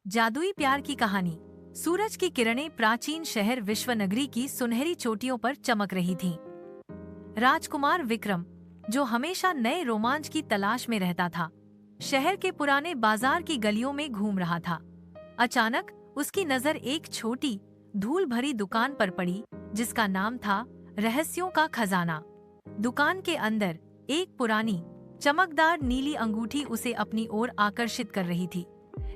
जादुई प्यार की कहानी। सूरज की किरणें प्राचीन शहर विश्वनगरी की सुनहरी चोटियों पर चमक रही थीं। राजकुमार विक्रम, जो हमेशा नए रोमांच की तलाश में रहता था, शहर के पुराने बाजार की गलियों में घूम रहा था। अचानक उसकी नजर एक छोटी, धूल भरी दुकान पर पड़ी, जिसका नाम था रहस्यों का खजाना। दुकान के अंदर एक पुरानी, चमकदार नीली अंगूठी उसे अपनी ओर आकर्षित कर रही थी,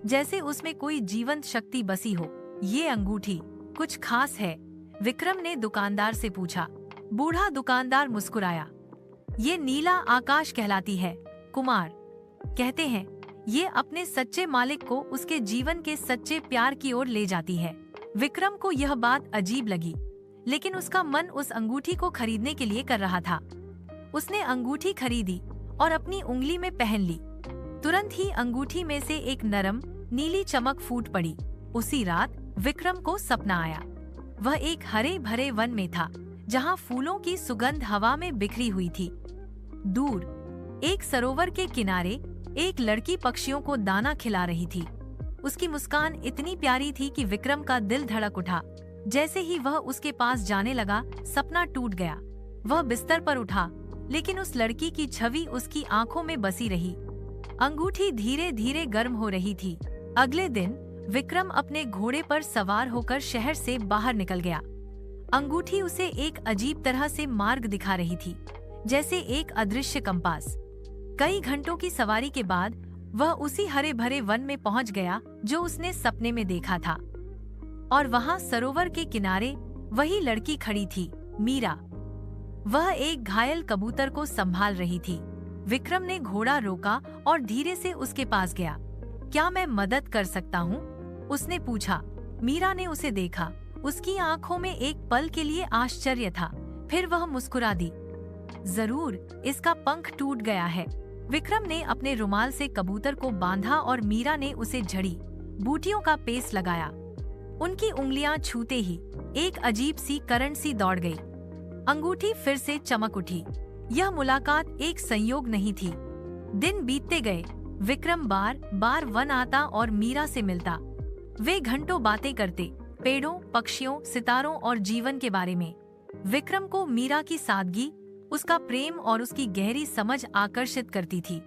जैसे उसमें कोई जीवंत शक्ति बसी हो। ये अंगूठी कुछ खास है? विक्रम ने दुकानदार से पूछा। बूढ़ा दुकानदार मुस्कुराया। ये नीला आकाश कहलाती है, कुमार। कहते हैं ये अपने सच्चे मालिक को उसके जीवन के सच्चे प्यार की ओर ले जाती है। विक्रम को यह बात अजीब लगी, लेकिन उसका मन उस अंगूठी को खरीदने के लिए कर रहा था। उसने अंगूठी खरीदी और अपनी उंगली में पहन ली। तुरंत ही अंगूठी में से एक नरम नीली चमक फूट पड़ी। उसी रात विक्रम को सपना आया। वह एक हरे भरे वन में था, जहां फूलों की सुगंध हवा में बिखरी हुई थी। दूर एक सरोवर के किनारे एक लड़की पक्षियों को दाना खिला रही थी। उसकी मुस्कान इतनी प्यारी थी कि विक्रम का दिल धड़क उठा। जैसे ही वह उसके पास जाने लगा, सपना टूट गया। वह बिस्तर पर उठा, लेकिन उस लड़की की छवि उसकी आंखों में बसी रही। अंगूठी धीरे धीरे गर्म हो रही थी। अगले दिन विक्रम अपने घोड़े पर सवार होकर शहर से बाहर निकल गया। अंगूठी उसे एक अजीब तरह से मार्ग दिखा रही थी, जैसे एक अदृश्य कंपास। कई घंटों की सवारी के बाद वह उसी हरे भरे वन में पहुंच गया जो उसने सपने में देखा था। और वहां सरोवर के किनारे वही लड़की खड़ी थी, मीरा। वह एक घायल कबूतर को संभाल रही थी। विक्रम ने घोड़ा रोका और धीरे से उसके पास गया। क्या मैं मदद कर सकता हूँ? उसने पूछा। मीरा ने उसे देखा। उसकी आंखों में एक पल के लिए आश्चर्य था, फिर वह मुस्कुरा दी। जरूर, इसका पंख टूट गया है। विक्रम ने अपने रुमाल से कबूतर को बांधा और मीरा ने उसे झड़ी बूटियों का पेस्ट लगाया। उनकी उंगलियां छूते ही एक अजीब सी करंट सी दौड़ गई। अंगूठी फिर से चमक उठी। यह मुलाकात एक संयोग नहीं थी। दिन बीतते गए। विक्रम बार बार वन आता और मीरा से मिलता। वे घंटों बातें करते, पेड़ों, पक्षियों, सितारों और जीवन के बारे में। विक्रम को मीरा की सादगी, उसका प्रेम और उसकी गहरी समझ आकर्षित करती थी।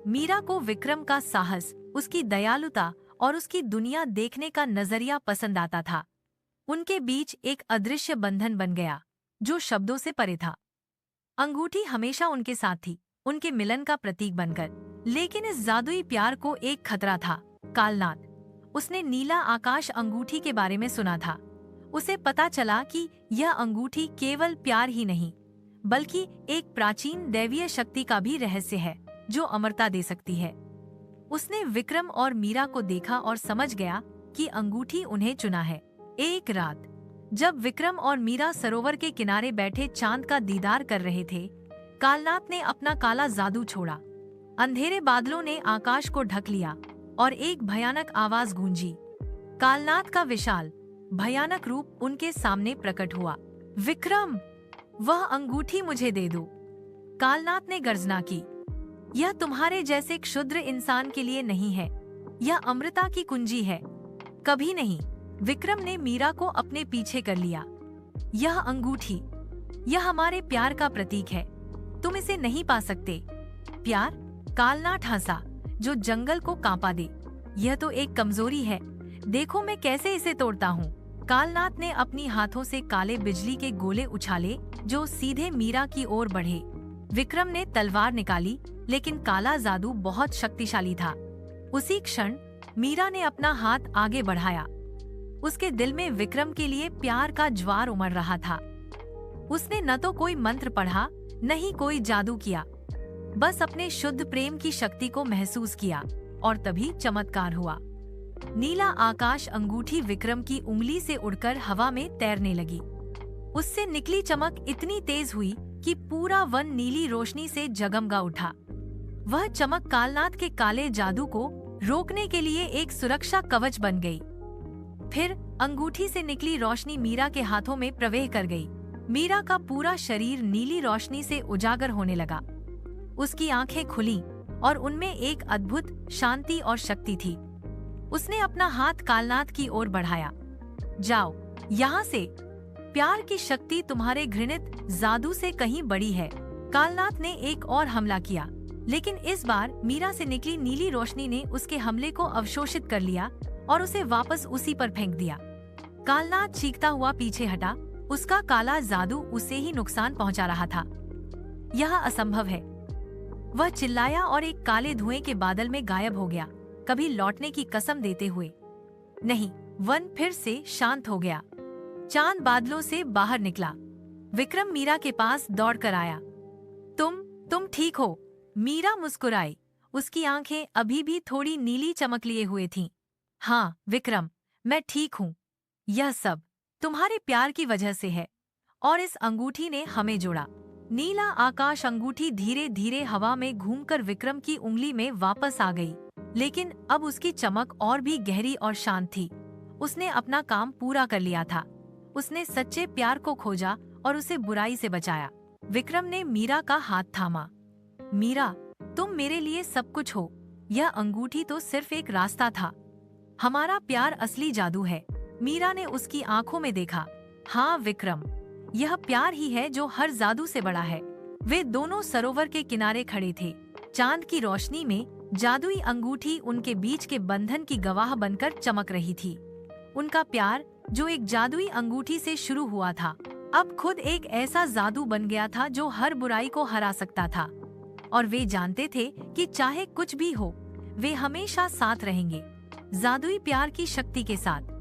मीरा को विक्रम का साहस, उसकी दयालुता और उसकी दुनिया देखने का नजरिया पसंद आता था। उनके बीच एक अदृश्य बंधन बन गया, जो शब्दों से परे था। अंगूठी हमेशा उनके साथ थी, उनके मिलन का प्रतीक बनकर। लेकिन इस जादुई प्यार को एक खतरा था, कालनाथ। उसने नीला आकाश अंगूठी के बारे में सुना था। उसे पता चला कि यह अंगूठी केवल प्यार ही नहीं, बल्कि एक प्राचीन दैवीय शक्ति का भी रहस्य है, जो अमरता दे सकती है। उसने विक्रम और मीरा को देखा और समझ गया कि अंगूठी उन्हें चुना है। एक रात जब विक्रम और मीरा सरोवर के किनारे बैठे चांद का दीदार कर रहे थे, कालनाथ ने अपना काला जादू छोड़ा। अंधेरे बादलों ने आकाश को ढक लिया और एक भयानक आवाज गूंजी। कालनाथ का विशाल, भयानक रूप उनके सामने प्रकट हुआ। विक्रम, वह अंगूठी मुझे दे दो। कालनाथ ने गर्जना की। यह तुम्हारे जैसे क्षुद्र इंसान के लिए नहीं है। यह अमृता की कुंजी है। कभी नहीं। विक्रम ने मीरा को अपने पीछे कर लिया। यह अंगूठी, यह हमारे प्यार का प्रतीक है। तुम इसे नहीं पा सकते। प्यार? कालनाथ हंसा, जो जंगल को कांपा दे। यह तो एक कमजोरी है। देखो मैं कैसे इसे तोड़ता हूँ। कालनाथ ने अपनी हाथों से काले बिजली के गोले उछाले, जो सीधे मीरा की ओर बढ़े। विक्रम ने तलवार निकाली, लेकिन काला जादू बहुत शक्तिशाली था। उसी क्षण मीरा ने अपना हाथ आगे बढ़ाया। उसके दिल में विक्रम के लिए प्यार का ज्वार उमड़ रहा था। उसने न तो कोई मंत्र पढ़ा, न ही कोई जादू किया, बस अपने शुद्ध प्रेम की शक्ति को महसूस किया। और तभी चमत्कार हुआ। नीला आकाश अंगूठी विक्रम की उंगली से उड़कर हवा में तैरने लगी। उससे निकली चमक इतनी तेज हुई कि पूरा वन नीली रोशनी से जगमगा उठा। वह चमक कालनाथ के काले जादू को रोकने के लिए एक सुरक्षा कवच बन गई। फिर अंगूठी से निकली रोशनी मीरा के हाथों में प्रवेश कर गई। मीरा का पूरा शरीर नीली रोशनी से उजागर होने लगा। उसकी आंखें खुलीं और उनमें एक अद्भुत शांति और शक्ति थी। उसने अपना हाथ कालनाथ की ओर बढ़ाया। जाओ यहाँ से, प्यार की शक्ति तुम्हारे घृणित जादू से कहीं बड़ी है। कालनाथ ने एक और हमला किया, लेकिन इस बार मीरा से निकली नीली रोशनी ने उसके हमले को अवशोषित कर लिया और उसे वापस उसी पर फेंक दिया। कालनाथ चीखता हुआ पीछे हटा, उसका काला जादू उसे ही नुकसान पहुंचा रहा था। यह असंभव है, वह चिल्लाया और एक काले धुएं के बादल में गायब हो गया, कभी लौटने की कसम देते हुए। नहीं, वन फिर से शांत हो गया। चांद बादलों से बाहर निकला। विक्रम मीरा के पास दौड़कर आया। तुम ठीक हो? मीरा मुस्कुराई, उसकी आंखें अभी भी थोड़ी नीली चमक लिए हुए थीं। हाँ विक्रम, मैं ठीक हूँ। यह सब तुम्हारे प्यार की वजह से है, और इस अंगूठी ने हमें जोड़ा। नीला आकाश अंगूठी धीरे धीरे हवा में घूमकर विक्रम की उंगली में वापस आ गई, लेकिन अब उसकी चमक और भी गहरी और शांत थी। उसने अपना काम पूरा कर लिया था। उसने सच्चे प्यार को खोजा और उसे बुराई से बचाया। विक्रम ने मीरा का हाथ थामा। मीरा, तुम मेरे लिए सब कुछ हो। यह अंगूठी तो सिर्फ एक रास्ता था। हमारा प्यार असली जादू है। मीरा ने उसकी आंखों में देखा। हाँ विक्रम, यह प्यार ही है जो हर जादू से बड़ा है। वे दोनों सरोवर के किनारे खड़े थे। चांद की रोशनी में जादुई अंगूठी उनके बीच के बंधन की गवाह बनकर चमक रही थी। उनका प्यार, जो एक जादुई अंगूठी से शुरू हुआ था, अब खुद एक ऐसा जादू बन गया था जो हर बुराई को हरा सकता था। और वे जानते थे कि चाहे कुछ भी हो, वे हमेशा साथ रहेंगे, जादुई प्यार की शक्ति के साथ।